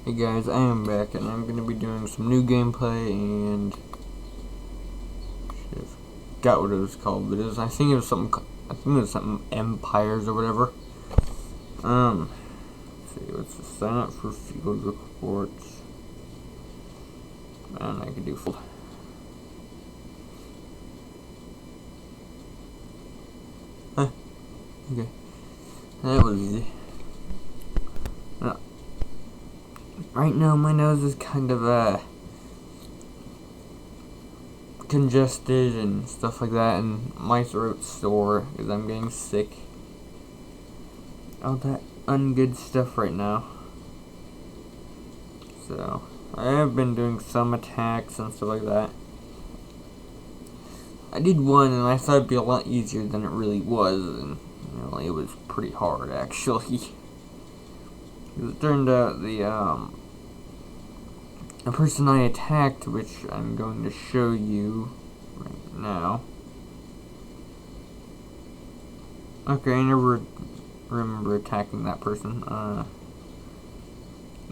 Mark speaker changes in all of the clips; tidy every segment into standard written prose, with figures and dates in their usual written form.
Speaker 1: Hey guys, I am back and I'm going to be doing some new gameplay and shit, I forgot what it was called, but I think it was something Empires or whatever. Let's see, let's just sign up for field reports. And I can do full. Okay. That was easy. Right now my nose is kind of congested and stuff like that, and my throat's sore because I'm getting sick. All that ungood stuff right now. So I have been doing some attacks and stuff like that. I did one and I thought it'd be a lot easier than it really was, and it was pretty hard actually. It turned out the person I attacked, which I'm going to show you right now. Okay, I never remember attacking that person.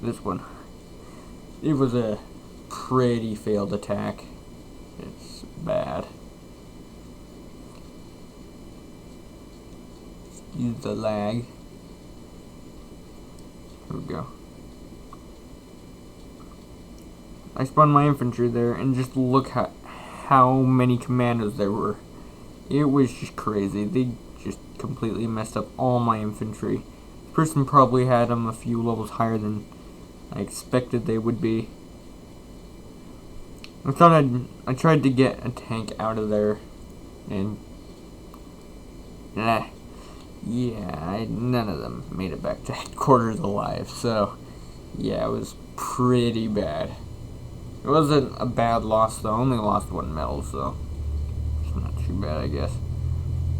Speaker 1: This one. It was a pretty failed attack. It's bad. Use the lag. Here we go. I spawned my infantry there, and just look at how many commandos there were. It was just crazy. They just completely messed up all my infantry. This person probably had them a few levels higher than I expected they would be. I tried to get a tank out of there, and none of them made it back to headquarters alive. So yeah, it was pretty bad. It wasn't a bad loss though. I only lost 1 medal, so it's not too bad, I guess.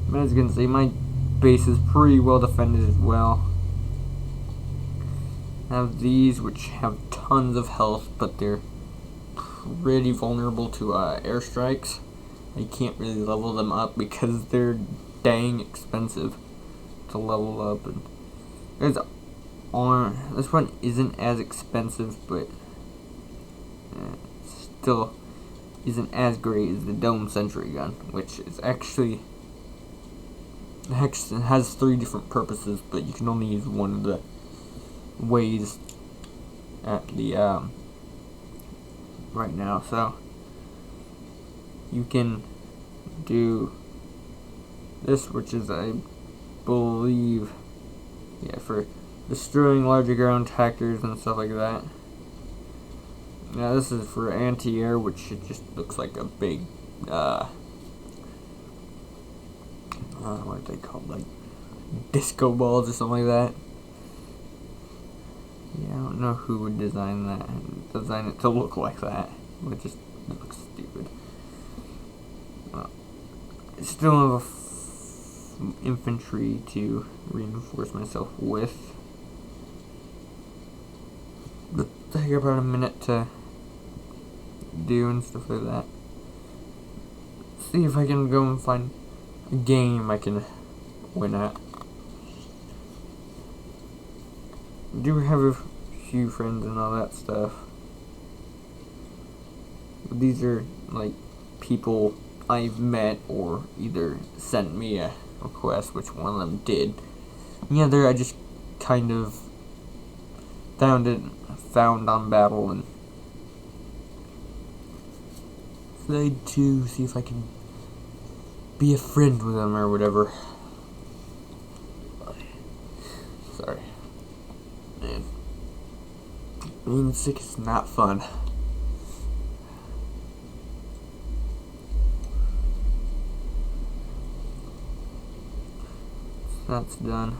Speaker 1: But as you can see, my base is pretty well defended as well. I have these which have tons of health, but they're pretty vulnerable to airstrikes. I can't really level them up because they're dang expensive to level up. And this one isn't as expensive, but still isn't as great as the Dome Sentry Gun, which is actually has 3 different purposes, but you can only use one of the ways at the right now. So you can do this, which is, I believe, for destroying larger ground attackers and stuff like that. Now this is for anti-air, which it just looks like a big, what are they called, like disco balls or something like that. Yeah, I don't know who would design that and design it to look like that. It just looks stupid. I still have infantry to reinforce myself with. But take about a minute to do and stuff like that. See if I can go and find a game I can win at. I do have a few friends and all that stuff. But these are like people I've met or either sent me a request, which one of them did. The other I just kind of found on Battle and played to see if I can be a friend with them or whatever. Sorry. Man, being sick is not fun. That's done.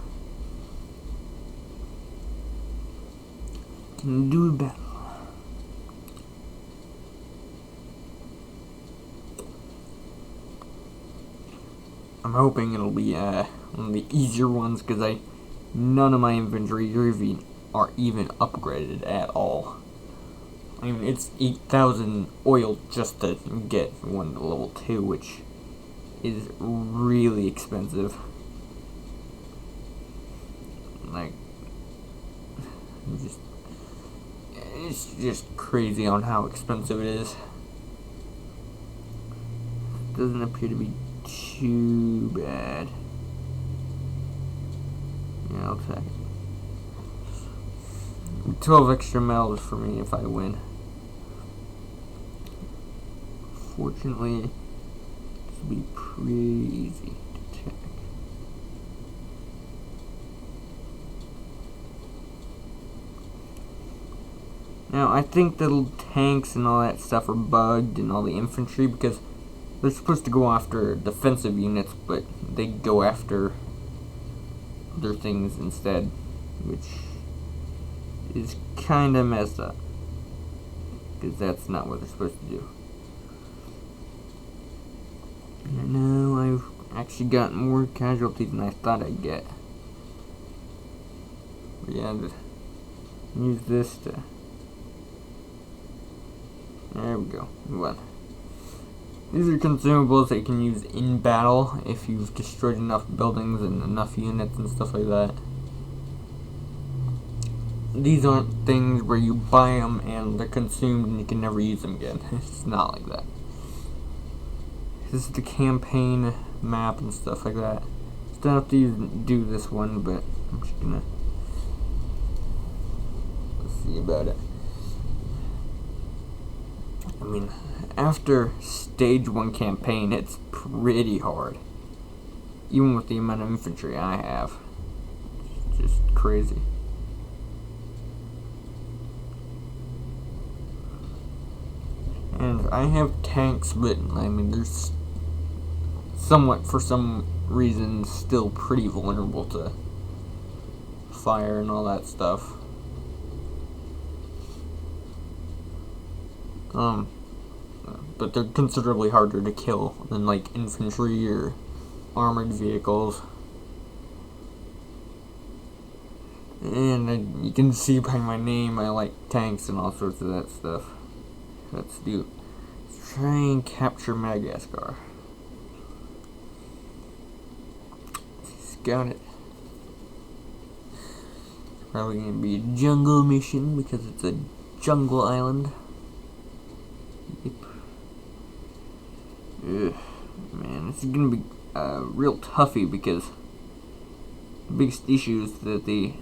Speaker 1: Can do a battle. I'm hoping it'll be one of the easier ones, because none of my infantry are even upgraded at all. I mean, it's 8,000 oil just to get one to level 2, which is really expensive. Like, just it's just crazy on how expensive it is. Doesn't appear to be too bad. Yeah, I'll take it. 12 extra medals for me if I win. Fortunately, this will be pretty easy to check. Now, I think the little tanks and all that stuff are bugged, and all the infantry, because they're supposed to go after defensive units, but they go after other things instead, which is kind of messed up, because that's not what they're supposed to do. And now I've actually got more casualties than I thought I'd get. But yeah, use this to... There we go. We won. These are consumables that you can use in battle if you've destroyed enough buildings and enough units and stuff like that. These aren't things where you buy them and they're consumed and you can never use them again. It's not like that. This is the campaign map and stuff like that. Still have to do this one, but I'm just gonna see about it. I mean, after stage 1 campaign, it's pretty hard. Even with the amount of infantry I have. It's just crazy. And I have tanks, but I mean, there's somewhat, for some reason, still pretty vulnerable to fire and all that stuff. But they're considerably harder to kill than like infantry or armored vehicles. And you can see by my name I like tanks and all sorts of that stuff. Let's try and capture Madagascar. Scout it. Probably gonna be a jungle mission because it's a jungle island. Yep. Ugh, man, this is gonna be real toughy because the biggest issue is that the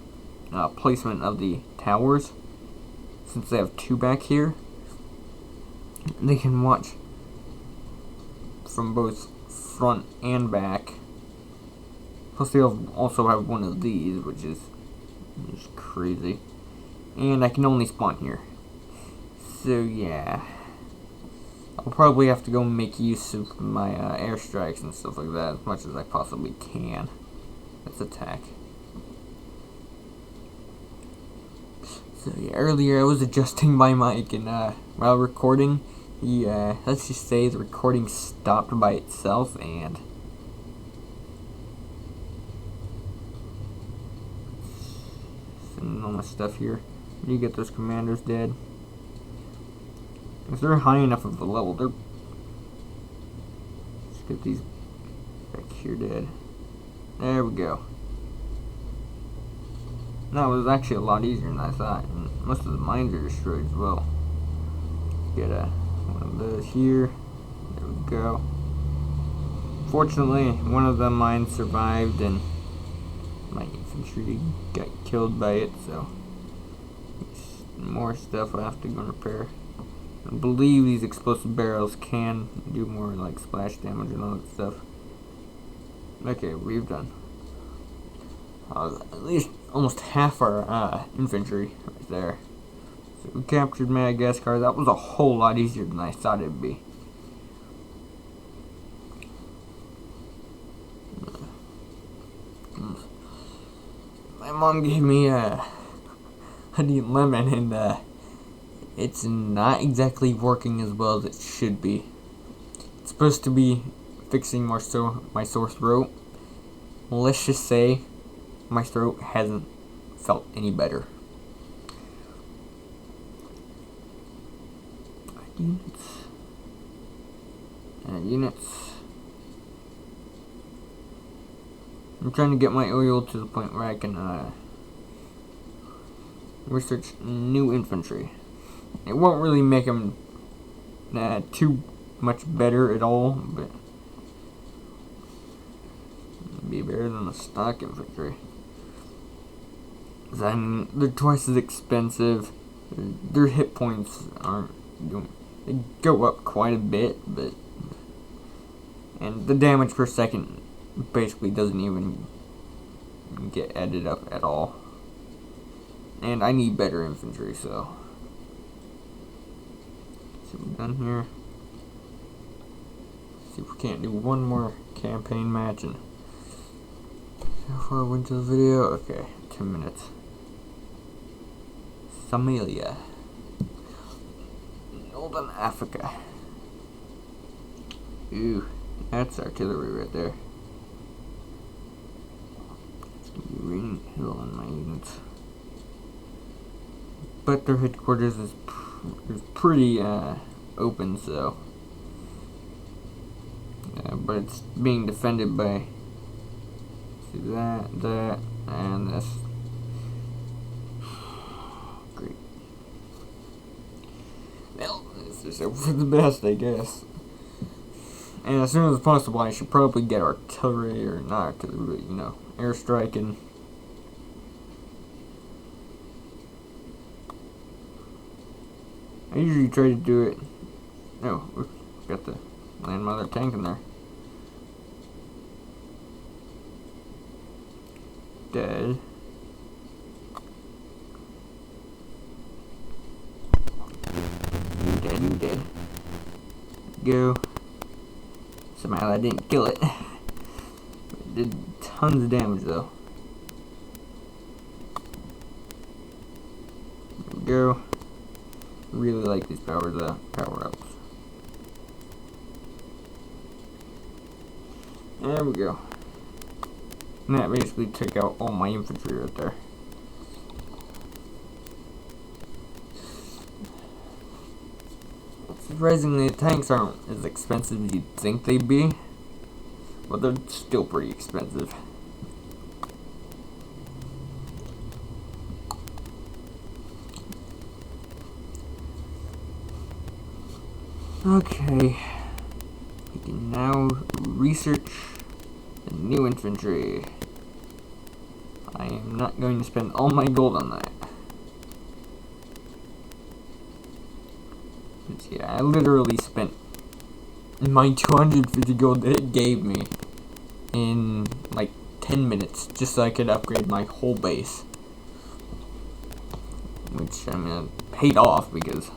Speaker 1: placement of the towers, since they have 2 back here, they can watch from both front and back. Plus they also have one of these, which is just crazy. And I can only spawn here. So yeah, I'll probably have to go make use of my airstrikes and stuff like that as much as I possibly can. Let's attack. So yeah, earlier I was adjusting my mic, and while recording, let's just say the recording stopped by itself, and sending all my stuff here. You get those commanders dead. If they're high enough of a level, let's get these back here dead. There we go. No, it was actually a lot easier than I thought, and most of the mines are destroyed as well. Get one of those here. There we go. Fortunately, one of the mines survived, and my infantry got killed by it, so more stuff I have to go and repair. I believe these explosive barrels can do more like splash damage and all that stuff. Okay, we've done at least almost half our infantry right there. So we captured Madagascar. That was a whole lot easier than I thought it'd be. My mom gave me a honey and lemon, and it's not exactly working as well as it should be. It's supposed to be fixing my sore throat. Let's just say my throat hasn't felt any better. Units. I'm trying to get my oil to the point where I can research new infantry. It won't really make them too much better at all, but be better than the stock infantry. I mean, they're twice as expensive. Their hit points they go up quite a bit, and the damage per second basically doesn't even get added up at all. And I need better infantry, so. See what we've done here. See if we can't do one more campaign match and how far went to the video? Okay, 10 minutes. Somalia. Northern Africa. Ooh, that's artillery right there. It's gonna be raining hell on my units. But their headquarters is pretty open, so. But it's being defended by. See that, and this. Great. Well, this is over for the best, I guess. And as soon as possible, I should probably get artillery, or not artillery, but, airstriking. I usually try to do it. Oh, got the land mother tank in there. Dead. You dead. Go. Somehow I didn't kill it. It did tons of damage though. There we go. Really like these power-ups. There we go. And that basically took out all my infantry right there. Surprisingly, the tanks aren't as expensive as you'd think they'd be, but they're still pretty expensive. Okay, we can now research the new infantry. I am not going to spend all my gold on that. Yeah, I literally spent my 250 gold that it gave me in like 10 minutes just so I could upgrade my whole base. Which, I mean, paid off because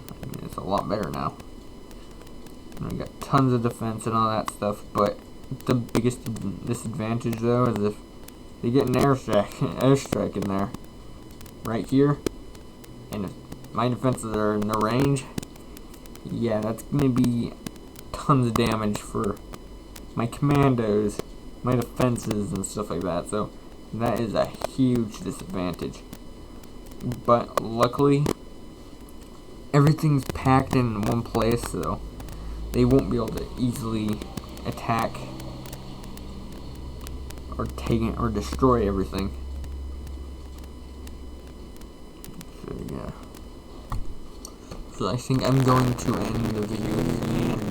Speaker 1: it's a lot better now. And I got tons of defense and all that stuff, but the biggest disadvantage though is if they get an airstrike in there, right here, and if my defenses are in the range, yeah, that's gonna be tons of damage for my commandos, my defenses, and stuff like that. So that is a huge disadvantage. But luckily, everything's packed in one place, so they won't be able to easily attack or destroy everything. So yeah. So I think I'm going to end the video here by